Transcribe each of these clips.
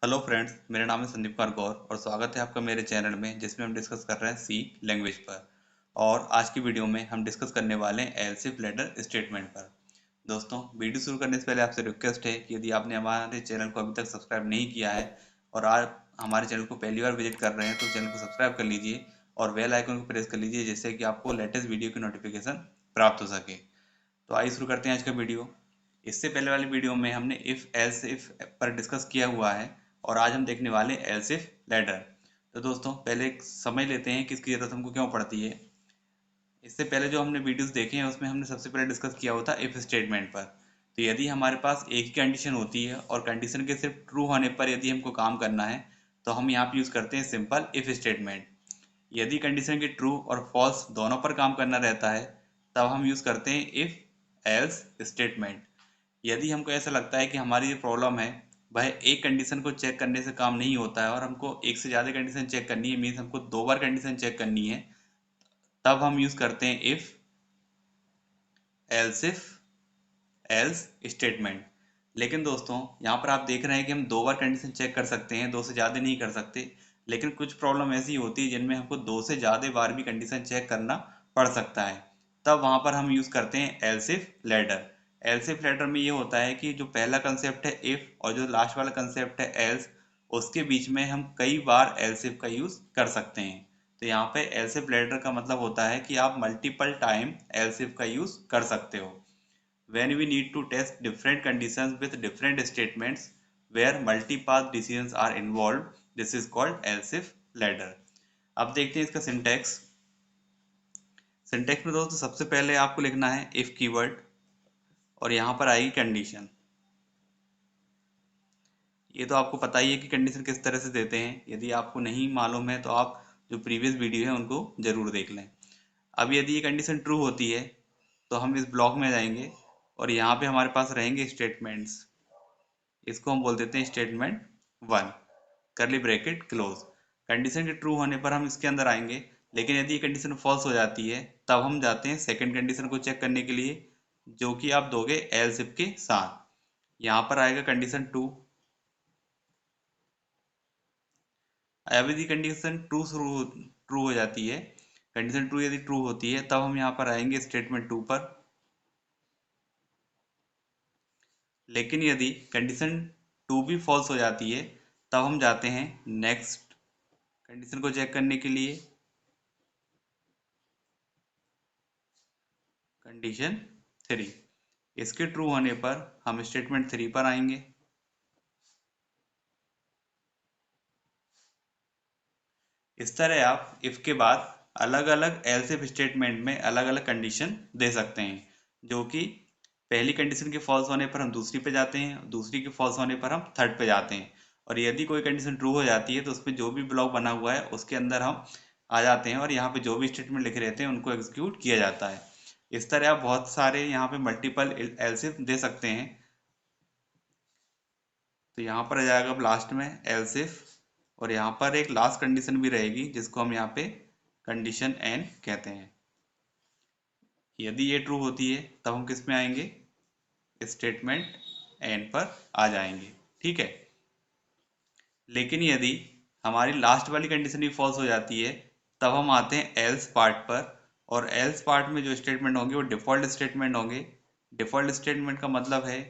Hello friends, मेरा नाम है संदीप कुमार गौर और स्वागत है आपका मेरे चैनल में जिसमें हम डिस्कस कर रहे हैं सी लैंग्वेज पर। और आज की वीडियो में हम डिस्कस करने वाले हैं एल्स इफ लेटर स्टेटमेंट पर। दोस्तों, वीडियो शुरू करने से पहले आपसे रिक्वेस्ट है कि यदि आपने हमारे चैनल को अभी तक सब्सक्राइब नहीं किया है और आप हमारे चैनल को पहली बार विजिट कर रहे हैं तो चैनल को सब्सक्राइब कर लीजिए और बेल आइकन को प्रेस कर लीजिए जिससे कि आपको लेटेस्ट वीडियो की नोटिफिकेशन प्राप्त हो सके। तो आइए शुरू करते हैं आज का वीडियो। इससे पहले वाली वीडियो में हमने इफ एल्स इफ पर डिस्कस किया हुआ है और आज हम देखने वाले हैं एल्स इफ लेटर। तो दोस्तों, पहले समझ लेते हैं कि इसकी ज़रूरत हमको क्यों पड़ती है। इससे पहले जो हमने वीडियोस देखे हैं उसमें हमने सबसे पहले डिस्कस किया होता इफ स्टेटमेंट पर। तो यदि हमारे पास एक ही कंडीशन होती है और कंडीशन के सिर्फ ट्रू होने पर यदि हमको काम करना है तो हम यहाँ पे यूज़ करते हैं सिंपल इफ स्टेटमेंट। यदि कंडीशन के ट्रू और फॉल्स दोनों पर काम करना रहता है तब हम यूज़ करते हैं इफ एल्स स्टेटमेंट। यदि हमको ऐसा लगता है कि हमारी जो प्रॉब्लम है वह एक कंडीशन को चेक करने से काम नहीं होता है और हमको एक से ज़्यादा कंडीशन चेक करनी है, मीन्स हमको 2 बार कंडीशन चेक करनी है, तब हम यूज़ करते हैं इफ एल्स स्टेटमेंट। लेकिन दोस्तों, यहाँ पर आप देख रहे हैं कि हम 2 बार कंडीशन चेक कर सकते हैं, 2 से ज़्यादा नहीं कर सकते। लेकिन कुछ प्रॉब्लम ऐसी होती है जिनमें हमको 2 से ज़्यादा बार भी कंडीशन चेक करना पड़ सकता है, तब वहाँ पर हम यूज़ करते हैं else if ladder. Else if ladder में ये होता है कि जो पहला कंसेप्ट है इफ और जो लास्ट वाला कंसेप्ट है एल्स, उसके बीच में हम कई बार एल्स इफ का यूज़ कर सकते हैं। तो यहाँ पे एल्स इफ लेटर का मतलब होता है कि आप मल्टीपल टाइम एल्स इफ का यूज़ कर सकते हो when we need to test different conditions with different statements where multi-path decisions are involved. This is called else if ladder. अब देखते हैं इसका सिंटैक्स। सिंटैक्स में दोस्तों सबसे पहले आपको लिखना है इफ कीवर्ड और यहाँ पर आएगी कंडीशन। ये तो आपको पता ही है कि कंडीशन किस तरह से देते हैं। यदि आपको नहीं मालूम है तो आप जो प्रीवियस वीडियो है उनको जरूर देख लें। अब यदि ये कंडीशन ट्रू होती है तो हम इस ब्लॉक में जाएंगे और यहाँ पे हमारे पास रहेंगे स्टेटमेंट्स। इसको हम बोल देते हैं स्टेटमेंट 1, करली ब्रैकेट क्लोज। कंडीशन के ट्रू होने पर हम इसके अंदर आएंगे, लेकिन यदि कंडीशन फॉल्स हो जाती है तब हम जाते हैं सेकंड कंडीशन को चेक करने के लिए, जो कि आप दोगे एल्स इफ के साथ। यहाँ पर आएगा कंडीशन 2। अब यदि कंडीशन ट्रू हो जाती है, कंडीशन 2 यदि ट्रू होती है तब हम यहाँ पर आएंगे स्टेटमेंट 2 पर। लेकिन यदि कंडीशन 2 भी फॉल्स हो जाती है तब हम जाते हैं नेक्स्ट कंडीशन को चेक करने के लिए, कंडीशन 3। इसके ट्रू होने पर हम स्टेटमेंट 3 पर आएंगे। इस तरह आप इफ के बाद अलग अलग एल्स इफ स्टेटमेंट में अलग अलग कंडीशन दे सकते हैं, जो कि पहली कंडीशन के फॉल्स होने पर हम दूसरी पे जाते हैं, दूसरी के फॉल्स होने पर हम थर्ड पे जाते हैं। और यदि कोई कंडीशन ट्रू हो जाती है तो उसमें जो भी ब्लॉक बना हुआ है उसके अंदर हम आ जाते हैं और यहाँ पे जो भी स्टेटमेंट लिखे रहते हैं उनको एग्जीक्यूट किया जाता है। इस तरह आप बहुत सारे यहाँ पे मल्टीपल एल्स इफ दे सकते हैं। तो यहाँ पर आ जाएगा अब लास्ट में एल्स इफ और यहाँ पर एक लास्ट कंडीशन भी रहेगी जिसको हम यहाँ पे कंडीशन एन कहते हैं। यदि ये ट्रू होती है तब हम किस में आएंगे, स्टेटमेंट एन पर आ जाएंगे। ठीक है। लेकिन यदि हमारी लास्ट वाली कंडीशन भी फॉल्स हो जाती है तब हम आते हैं एल्स पार्ट पर। और एल्स पार्ट में जो स्टेटमेंट होंगे वो डिफ़ॉल्ट स्टेटमेंट होंगे। डिफ़ॉल्ट स्टेटमेंट का मतलब है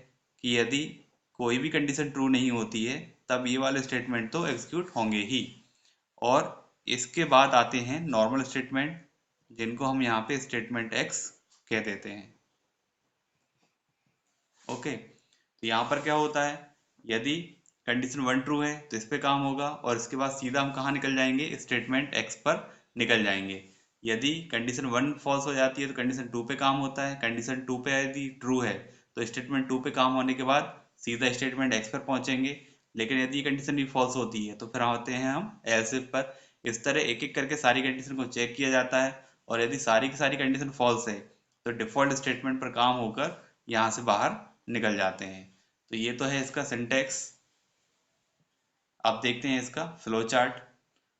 कि यदि कोई भी कंडीशन ट्रू नहीं होती है तब ये वाले स्टेटमेंट तो एग्जीक्यूट होंगे ही। और इसके बाद आते हैं नॉर्मल स्टेटमेंट, जिनको हम यहाँ पे स्टेटमेंट एक्स कह देते हैं। ओके, तो यहाँ पर क्या होता है, यदि कंडीशन 1 ट्रू है तो इस पे काम होगा और इसके बाद सीधा हम कहाँ निकल जाएंगे, स्टेटमेंट एक्स पर निकल जाएंगे। यदि कंडीशन 1 फॉल्स हो जाती है तो कंडीशन 2 पे काम होता है। कंडीशन 2 पे यदि ट्रू है तो स्टेटमेंट 2 पे काम होने के बाद सीधा स्टेटमेंट एक्स पर पहुंचेंगे। लेकिन यदि कंडीशन भी फॉल्स होती है तो फिर आते हैं हम एल्स इफ पर। इस तरह एक एक करके सारी कंडीशन को चेक किया जाता है और यदि सारी की सारी कंडीशन फॉल्स है तो डिफॉल्ट स्टेटमेंट पर काम होकर यहाँ से बाहर निकल जाते हैं। तो ये तो है इसका सिंटेक्स। अब देखते हैं इसका फ्लो चार्ट।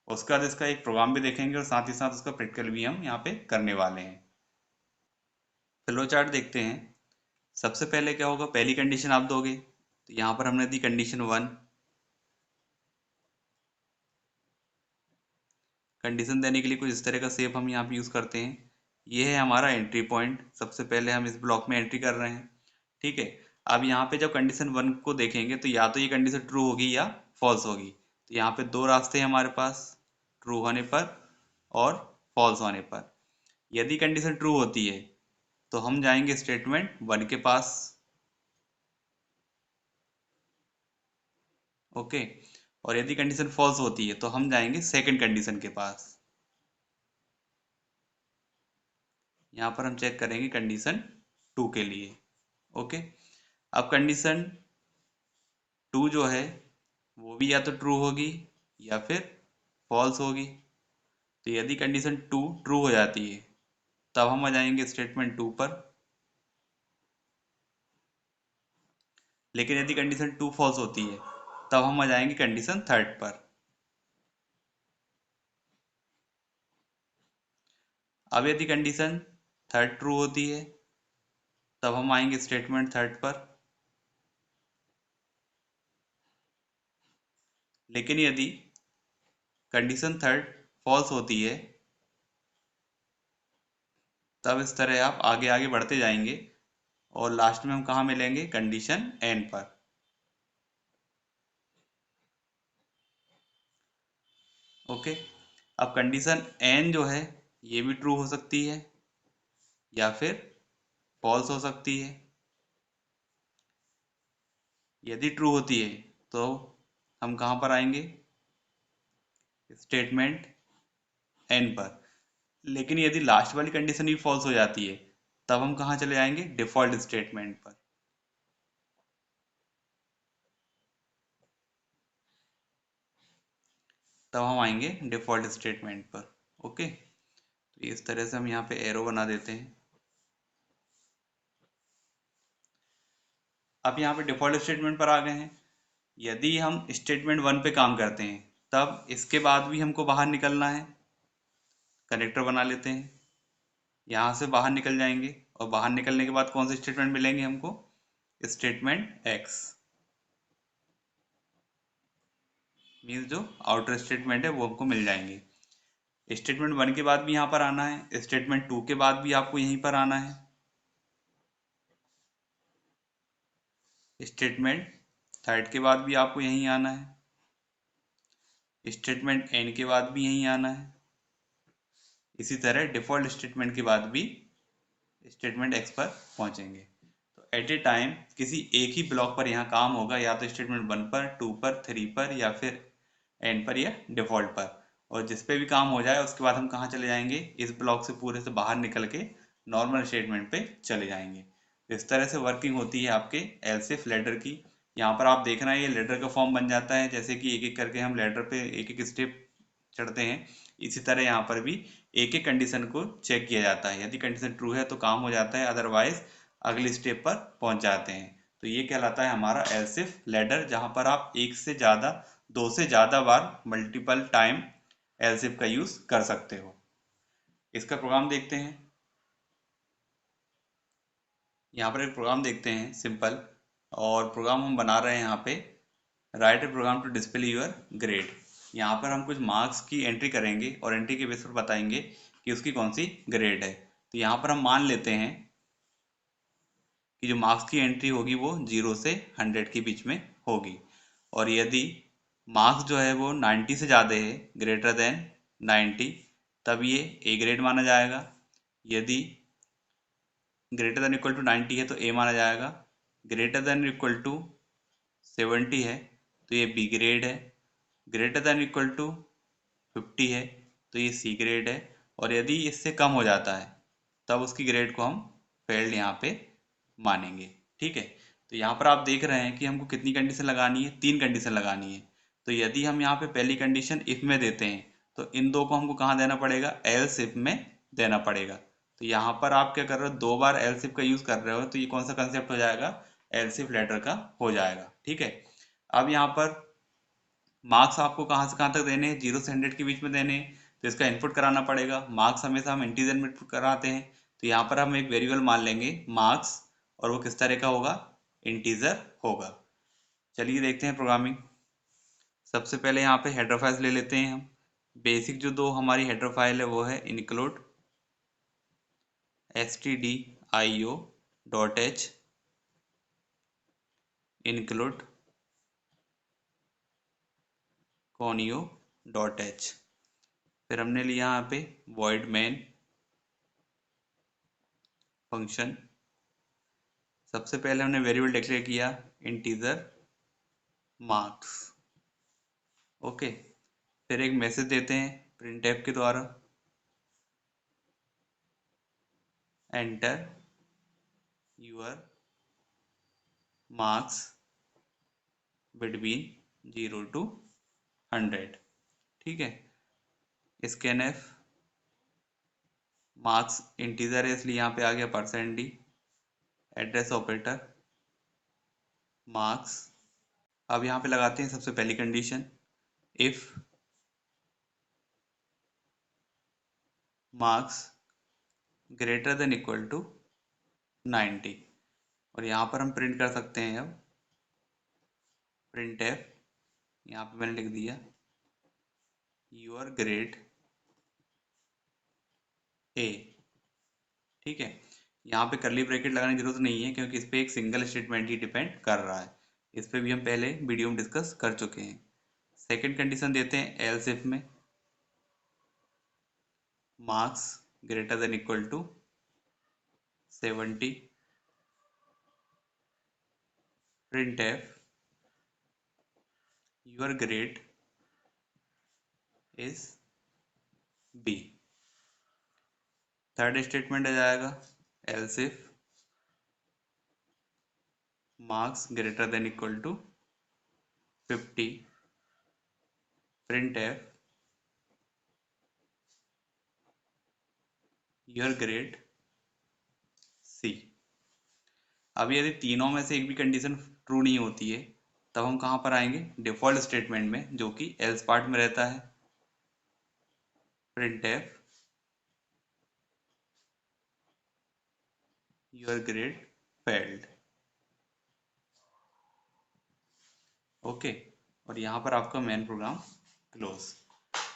उसके बाद इसका एक प्रोग्राम भी देखेंगे और साथ ही साथ उसका प्रैक्टिकल भी हम यहाँ पे करने वाले हैं। फ्लो चार्ट देखते हैं। सबसे पहले क्या होगा, पहली कंडीशन आप दोगे, तो यहाँ पर हमने दी कंडीशन 1। कंडीशन देने के लिए कुछ इस तरह का शेप हम यहाँ पे यूज़ करते हैं। ये है हमारा एंट्री पॉइंट, सबसे पहले हम इस ब्लॉक में एंट्री कर रहे हैं। ठीक है, अब यहाँ पे जब कंडीशन 1 को देखेंगे तो या तो ये कंडीशन ट्रू होगी या फॉल्स होगी। तो यहाँ पे दो रास्ते हैं हमारे पास, ट्रू होने पर और फॉल्स होने पर। यदि कंडीशन ट्रू होती है तो हम जाएंगे स्टेटमेंट 1 के पास। ओके, और यदि कंडीशन फॉल्स होती है तो हम जाएंगे सेकंड कंडीशन के पास। यहाँ पर हम चेक करेंगे कंडीशन 2 के लिए। ओके, अब कंडीशन 2 जो है वो भी या तो ट्रू होगी या फिर फॉल्स होगी। तो यदि कंडीशन 2 ट्रू हो जाती है तब हम आ जाएंगे स्टेटमेंट 2 पर, लेकिन यदि कंडीशन 2 फॉल्स होती है तब हम आ जाएंगे कंडीशन 3 पर। अब यदि कंडीशन 3 ट्रू होती है तब हम आएंगे स्टेटमेंट 3 पर, लेकिन यदि कंडीशन 3 फॉल्स होती है तब इस तरह आप आगे आगे बढ़ते जाएंगे और लास्ट में हम कहाँ मिलेंगे, कंडीशन एन पर। ओके, अब कंडीशन एन जो है ये भी ट्रू हो सकती है या फिर फॉल्स हो सकती है। यदि ट्रू होती है तो हम कहाँ पर आएंगे, स्टेटमेंट एन पर। लेकिन यदि लास्ट वाली कंडीशन भी फॉल्स हो जाती है तब हम कहाँ चले जाएंगे, डिफॉल्ट स्टेटमेंट पर। तब हम आएंगे डिफॉल्ट स्टेटमेंट पर। ओके, तो इस तरह से हम यहाँ पे एरो बना देते हैं। अब यहाँ पे डिफॉल्ट स्टेटमेंट पर आ गए हैं। यदि हम स्टेटमेंट 1 पे काम करते हैं तब इसके बाद भी हमको बाहर निकलना है। कनेक्टर बना लेते हैं, यहाँ से बाहर निकल जाएंगे और बाहर निकलने के बाद कौन से स्टेटमेंट मिलेंगे हमको, स्टेटमेंट एक्स, मीन्स जो आउटर स्टेटमेंट है वो हमको मिल जाएंगे। स्टेटमेंट 1 के बाद भी यहाँ पर आना है, स्टेटमेंट 2 के बाद भी आपको यहीं पर आना है, स्टेटमेंट 3 के बाद भी आपको यहीं आना है, स्टेटमेंट एन के बाद भी यहीं आना है। इसी तरह डिफॉल्ट स्टेटमेंट के बाद भी स्टेटमेंट एक्स पर पहुंचेंगे। तो एट ए टाइम किसी एक ही ब्लॉक पर यहाँ काम होगा, या तो स्टेटमेंट 1 पर, 2 पर, 3 पर या फिर एन पर या डिफॉल्ट पर। और जिस पे भी काम हो जाए उसके बाद हम कहाँ चले जाएंगे, इस ब्लॉक से पूरे से बाहर निकल के नॉर्मल स्टेटमेंट पे चले जाएंगे। इस तरह से वर्किंग होती है आपके एलसीफ लैडर की। यहाँ पर आप देखना ये लैडर का फॉर्म बन जाता है, जैसे कि एक एक करके हम लैडर पे एक एक स्टेप चढ़ते हैं। इसी तरह यहाँ पर भी एक एक कंडीशन को चेक किया जाता है। यदि कंडीशन ट्रू है तो काम हो जाता है, अदरवाइज अगले स्टेप पर पहुंच जाते हैं। तो ये कहलाता है हमारा एलसीफ लैडर, जहां पर आप एक से ज़्यादा, दो से ज़्यादा बार मल्टीपल टाइम एलसीफ का यूज़ कर सकते हो। इसका प्रोग्राम देखते हैं। यहाँ पर एक प्रोग्राम देखते हैं सिंपल, और प्रोग्राम हम बना रहे हैं यहाँ पे, write a program to display your grade. यहाँ पर हम कुछ मार्क्स की एंट्री करेंगे और एंट्री के बेस पर बताएंगे कि उसकी कौन सी ग्रेड है। तो यहाँ पर हम मान लेते हैं कि जो मार्क्स की एंट्री होगी वो 0 से 100 के बीच में होगी। और यदि मार्क्स जो है वो 90 से ज़्यादा है, ग्रेटर देन 90, तब ये ए ग्रेड माना जाएगा। यदि ग्रेटर देन इक्वल टू 90 है तो ए माना जाएगा। ग्रेटर देन इक्वल टू 70 है तो ये बी ग्रेड है। ग्रेटर देन इक्वल टू 50 है तो ये सी ग्रेड है। और यदि इससे कम हो जाता है तब उसकी ग्रेड को हम फेल्ड यहाँ पे मानेंगे। ठीक है, तो यहाँ पर आप देख रहे हैं कि हमको कितनी कंडीशन लगानी है, 3 कंडीशन लगानी है। तो यदि हम यहाँ पे पहली कंडीशन इफ में देते हैं तो इन दो को हमको कहाँ देना पड़ेगा, एल्स इफ में देना पड़ेगा। तो यहाँ पर आप क्या कर रहे हो, 2 बार एल्स इफ का यूज कर रहे हो, तो ये कौन सा कंसेप्ट हो जाएगा, एल्स इफ लेटर का हो जाएगा। ठीक है, अब यहाँ पर मार्क्स आपको कहाँ से कहाँ तक देने हैं, 0 से 100 के बीच में देने हैं, तो इसका इनपुट कराना पड़ेगा। मार्क्स हमेशा हम इंटीजर में इनपुट कराते हैं, तो यहाँ पर हम एक वेरिएबल मान लेंगे मार्क्स, और वो किस तरह का होगा, इंटीजर होगा। चलिए देखते हैं प्रोग्रामिंग। सबसे पहले यहाँ पे हेडर फाइल्स ले लेते हैं हम। बेसिक जो दो हमारी हेडर फाइल है वो है include stdio.h include conio.h। फिर हमने लिया यहाँ पे void main फंक्शन। सबसे पहले हमने वेरिएबल डिक्लेयर किया इंटीजर मार्क्स। ओके, फिर एक मैसेज देते हैं प्रिंटफ के द्वारा, enter your marks between 0 to 100। ठीक है, स्कैनफ मार्क्स इंटीजर है इसलिए यहाँ पे आ गया %d, एड्रेस ऑपरेटर मार्क्स। अब यहाँ पे लगाते हैं सबसे पहली condition, if marks greater than equal to 90। और यहाँ पर हम प्रिंट कर सकते हैं अब प्रिंटफ, यहाँ पे मैंने लिख दिया यूर ग्रेड ए। ठीक है, यहाँ पे करली ब्रैकेट लगाने की जरूरत नहीं है क्योंकि इस पे एक सिंगल स्टेटमेंट ही डिपेंड कर रहा है। इस पे भी हम पहले वीडियो में डिस्कस कर चुके हैं। सेकंड कंडीशन देते हैं एल्स इफ में marks greater than equal to 70, printf your grade is b। Third statement आ जाएगा else if marks greater than equal to 50, printf your grade c। अब यदि तीनों में से एक भी कंडीशन ट्रू नहीं होती है तब हम कहाँ पर आएंगे, डिफॉल्ट स्टेटमेंट में, जो कि एल्स पार्ट में रहता है, printf your grade failed। Okay, और यहाँ पर आपका मेन प्रोग्राम क्लोज।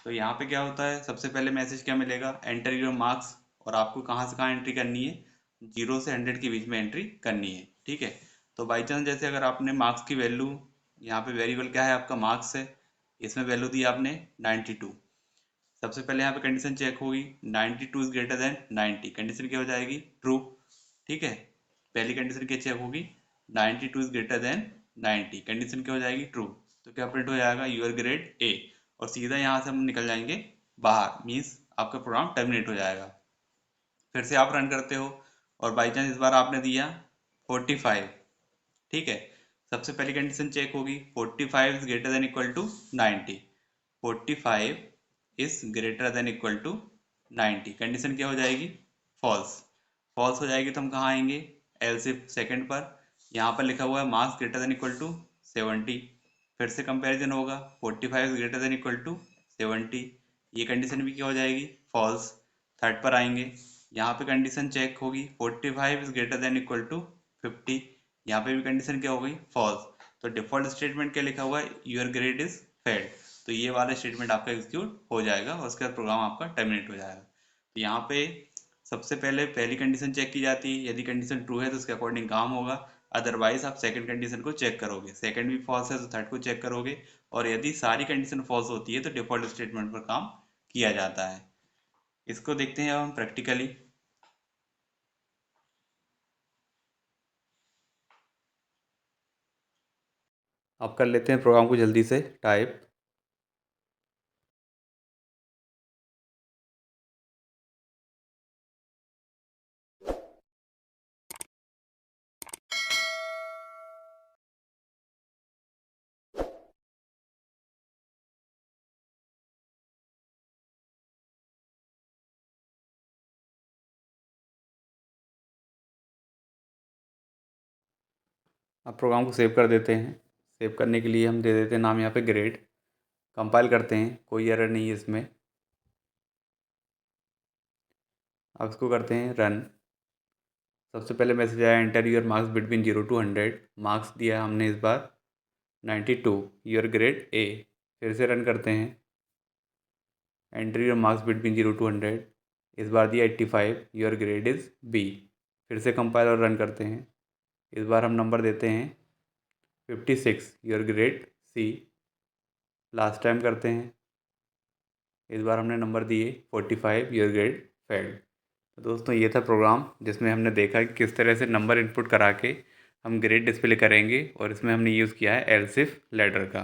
तो यहाँ पे क्या होता है, सबसे पहले मैसेज क्या मिलेगा, एंटर योर मार्क्स। और आपको कहाँ से कहाँ एंट्री करनी है, 0 से 100 के बीच में एंट्री करनी है। ठीक है, तो बाई चांस जैसे अगर आपने मार्क्स की वैल्यू, यहाँ पे वेरिएबल क्या है आपका मार्क्स है, इसमें वैल्यू दी आपने 92। सबसे पहले यहाँ पे कंडीशन चेक होगी 92 इज ग्रेटर देन 90, कंडीशन क्या हो जाएगी, ट्रू। ठीक है, पहली कंडीशन क्या चेक होगी, 92 इज ग्रेटर देन 90, कंडीशन क्या हो जाएगी, ट्रू। तो क्या प्रिंट हो जाएगा, यूर ग्रेड ए। और सीधा यहाँ से हम निकल जाएंगे बाहर, मीन्स आपका प्रोग्राम टर्मिनेट हो जाएगा। फिर से आप रन करते हो और बाई चांस इस बार आपने दिया 45। ठीक है, सबसे पहली कंडीशन चेक होगी 45 is greater than equal to 90, 45 is greater than equal to 90, condition क्या हो जाएगी, फॉल्स। फॉल्स हो जाएगी तो हम कहाँ आएंगे, एल्स इफ सेकंड पर। यहाँ पर लिखा हुआ है marks greater than equal to 70, फिर से कंपैरिजन होगा 45 is greater than equal to 70, ये कंडीशन भी क्या हो जाएगी, फॉल्स। थर्ड पर आएंगे, यहाँ पे कंडीशन चेक होगी 45 is greater than equal to 50, यहाँ पे भी कंडीशन क्या हो गई, फॉल्स। तो डिफॉल्ट स्टेटमेंट क्या लिखा हुआ है, यूर ग्रेड इज फेल्ड। तो ये वाला स्टेटमेंट आपका एग्जीक्यूट हो जाएगा और उसके बाद प्रोग्राम आपका टर्मिनेट हो जाएगा। तो यहाँ पे सबसे पहले पहली कंडीशन चेक की जाती है, यदि कंडीशन ट्रू है तो उसके अकॉर्डिंग काम होगा, अदरवाइज आप सेकंड कंडीशन को चेक करोगे, सेकंड भी फॉल्स है तो थर्ड को चेक करोगे, और यदि सारी कंडीशन फॉल्स होती है तो डिफॉल्ट स्टेटमेंट पर काम किया जाता है। इसको देखते हैं अब हम प्रैक्टिकली। अब कर लेते हैं प्रोग्राम को जल्दी से टाइप। अब प्रोग्राम को सेव कर देते हैं। सेव करने के लिए हम दे देते हैं नाम यहाँ पे ग्रेड। कंपाइल करते हैं, कोई एरर नहीं है इसमें। अब इसको करते हैं रन। सबसे पहले मैसेज आया enter your marks between 0 to 100, marks दिया हमने इस बार 92, योर ग्रेड ए। फिर से रन करते हैं। Entry your marks between 0 to 100। इस बार दिया 85, योर ग्रेड इज़ बी। फिर से कंपाइल और रन करते हैं। इस बार हम नंबर देते हैं 56, your grade C. Last time करते हैं। इस बार हमने नंबर दिए 45, योर ग्रेड फेल्ड। तो दोस्तों ये था प्रोग्राम जिसमें हमने देखा कि किस तरह से नंबर इनपुट करा के हम ग्रेड डिस्प्ले करेंगे, और इसमें हमने यूज़ किया है एलसिफ लैडर का।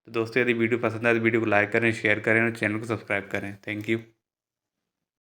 तो दोस्तों यदि वीडियो पसंद आए तो वीडियो को लाइक करें, शेयर करें और चैनल को सब्सक्राइब करें। Thank you.